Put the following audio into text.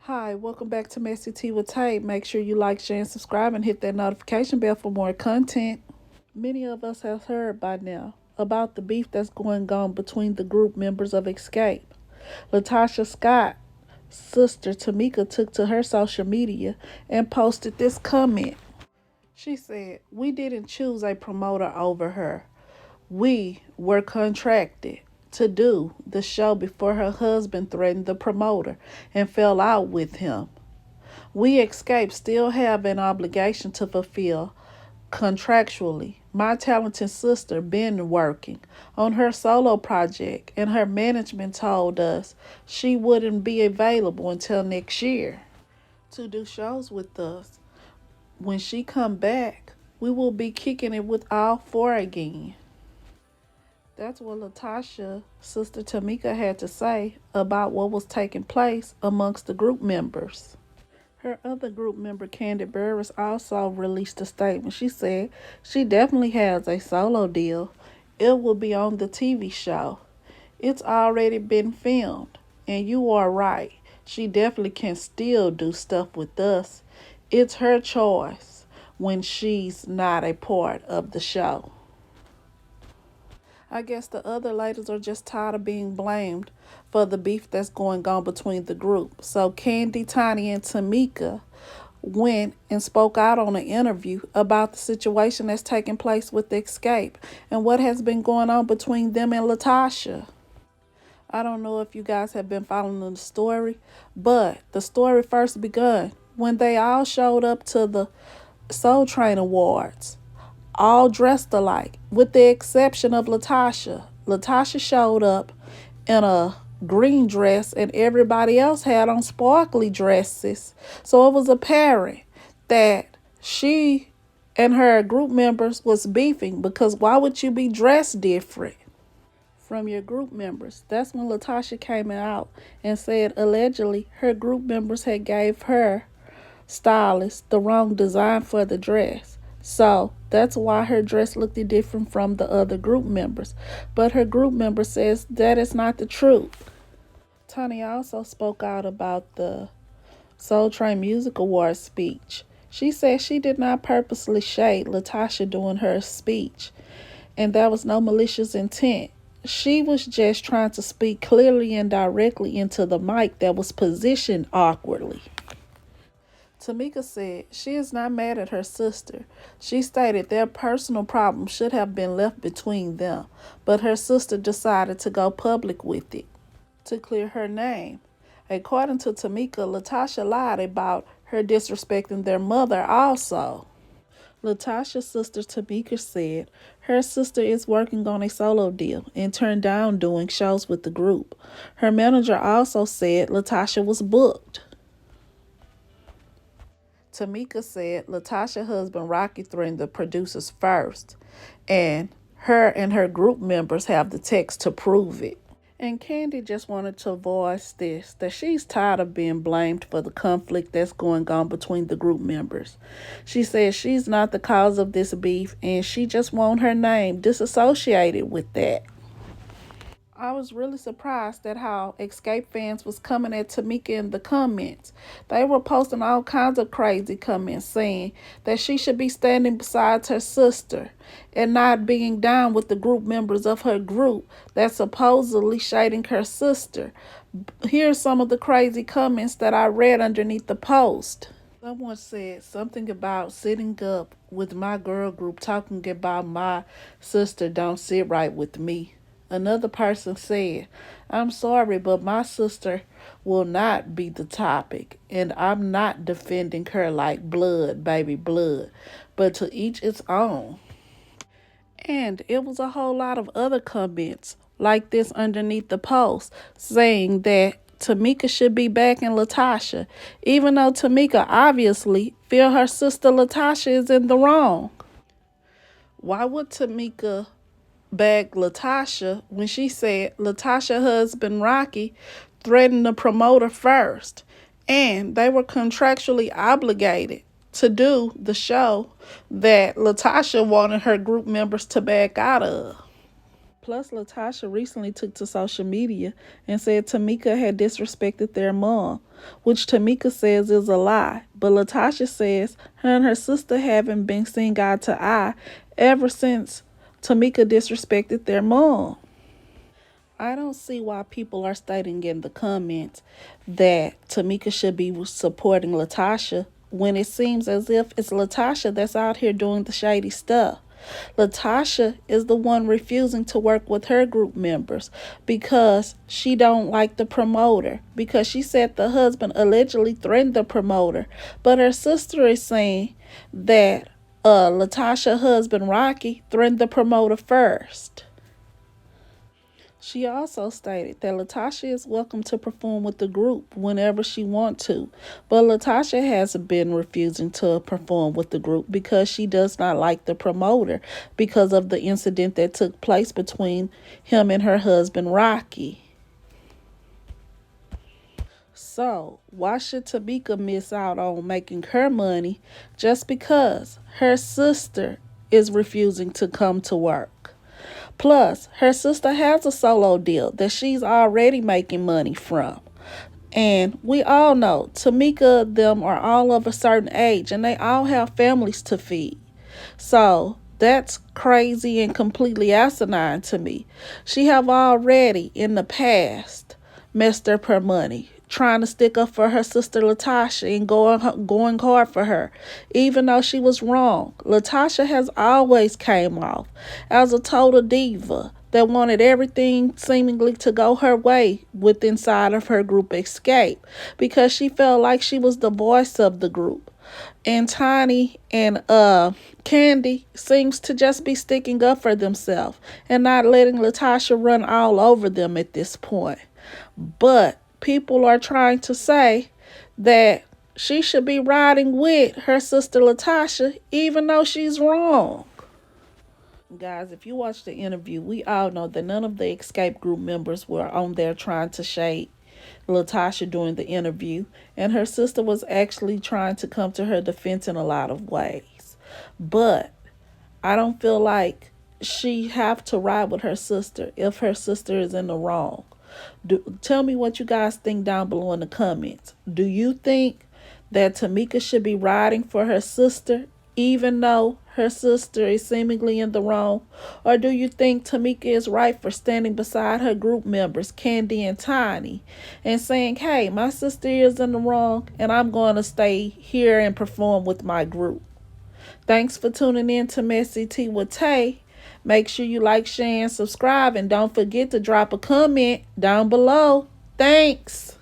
Hi, welcome back to Messy Tea with Tay. Make sure you like, share, and subscribe and hit that notification bell for more content. Many of us have heard by now about the beef that's going on between the group members of Xscape. Latocha Scott, sister Tamika, took to her social media and posted this comment. She said, "We didn't choose a promoter over her. We were contracted to do the show before her husband threatened the promoter and fell out with him. We Xscape still have an obligation to fulfill contractually. My talented sister been working on her solo project and her management told us she wouldn't be available until next year to do shows with us. When she come back, we will be kicking it with all four again." That's what Latasha's sister Tamika had to say about what was taking place amongst the group members. Her other group member, Kandi also released a statement. She said she definitely has a solo deal. It will be on the TV show. It's already been filmed. And you are right. She definitely can still do stuff with us. It's her choice when she's not a part of the show. I guess the other ladies are just tired of being blamed for the beef that's going on between the group. So Kandi, Tiny, and Tamika went and spoke out on an interview about the situation that's taking place with Xscape and what has been going on between them and Latasha. I don't know if you guys have been following the story, but the story first begun when they all showed up to the Soul Train Awards, all dressed alike, with the exception of Latasha. Latasha showed up in a green dress and everybody else had on sparkly dresses. So it was apparent that she and her group members was beefing, because why would you be dressed different from your group members? That's when Latasha came out and said allegedly her group members had gave her stylist the wrong design for the dress. So that's why her dress looked different from the other group members. But her group member says that is not the truth. Tony also spoke out about the Soul Train Music Awards speech. She said she did not purposely shade Latasha during her speech, and there was no malicious intent. She was just trying to speak clearly and directly into the mic that was positioned awkwardly. Tamika said she is not mad at her sister. She stated their personal problems should have been left between them, but her sister decided to go public with it to clear her name. According to Tamika, Latasha lied about her disrespecting their mother also. Latasha's sister Tamika said her sister is working on a solo deal and turned down doing shows with the group. Her manager also said Latasha was booked. Tamika said Latasha's husband Rocky threatened the producers first, and her group members have the text to prove it. And Kandi just wanted to voice this, that she's tired of being blamed for the conflict that's going on between the group members. She says she's not the cause of this beef and she just wants her name disassociated with that. I was really surprised at how Xscape fans was coming at Tamika in the comments. They were posting all kinds of crazy comments saying that she should be standing beside her sister and not being down with the group members of her group that's supposedly shading her sister. Here's some of the crazy comments that I read underneath the post. Someone said something about sitting up with my girl group talking about my sister don't sit right with me. Another person said, "I'm sorry, but my sister will not be the topic, and I'm not defending her like blood, baby blood, but to each its own." And it was a whole lot of other comments like this underneath the post saying that Tamika should be backing Latasha, even though Tamika obviously feel her sister Latasha is in the wrong. Why would Tamika back Latasha when she said Latasha's husband Rocky threatened the promoter first, and they were contractually obligated to do the show that Latasha wanted her group members to back out of? Plus, Latasha recently took to social media and said Tamika had disrespected their mom, which Tamika says is a lie. But Latasha says her and her sister haven't been seen eye to eye ever since Tamika disrespected their mom. I don't see why people are stating in the comments that Tamika should be supporting Latasha when it seems as if it's Latasha that's out here doing the shady stuff. Latasha is the one refusing to work with her group members because she don't like the promoter, because she said the husband allegedly threatened the promoter. But her sister is saying that Latasha's husband Rocky threatened the promoter first. She also stated that Latasha is welcome to perform with the group whenever she wants to, but Latasha has been refusing to perform with the group because she does not like the promoter because of the incident that took place between him and her husband Rocky. So, why should Tamika miss out on making her money just because her sister is refusing to come to work? Plus, her sister has a solo deal that she's already making money from. And we all know Tamika them are all of a certain age and they all have families to feed. So that's crazy and completely asinine to me. She have already in the past messed up her money trying to stick up for her sister Latasha and going hard for her, even though she was wrong. Latasha has always came off as a total diva that wanted everything seemingly to go her way with inside of her group Xscape because she felt like she was the voice of the group. And Tiny and Kandi seems to just be sticking up for themselves and not letting Latasha run all over them at this point. But people are trying to say that she should be riding with her sister Latasha even though she's wrong. Guys, if you watch the interview, we all know that none of the Xscape group members were on there trying to shade Latasha during the interview, and her sister was actually trying to come to her defense in a lot of ways. But I don't feel like she have to ride with her sister if her sister is in the wrong. Tell me what you guys think down below in the comments. Do you think that Tamika should be riding for her sister even though her sister is seemingly in the wrong? Or do you think Tamika is right for standing beside her group members, Kandi and Tiny, and saying, hey, my sister is in the wrong and I'm going to stay here and perform with my group? Thanks for tuning in to Messy Tea with Tay. Make sure you like, share, and subscribe. And don't forget to drop a comment down below. Thanks.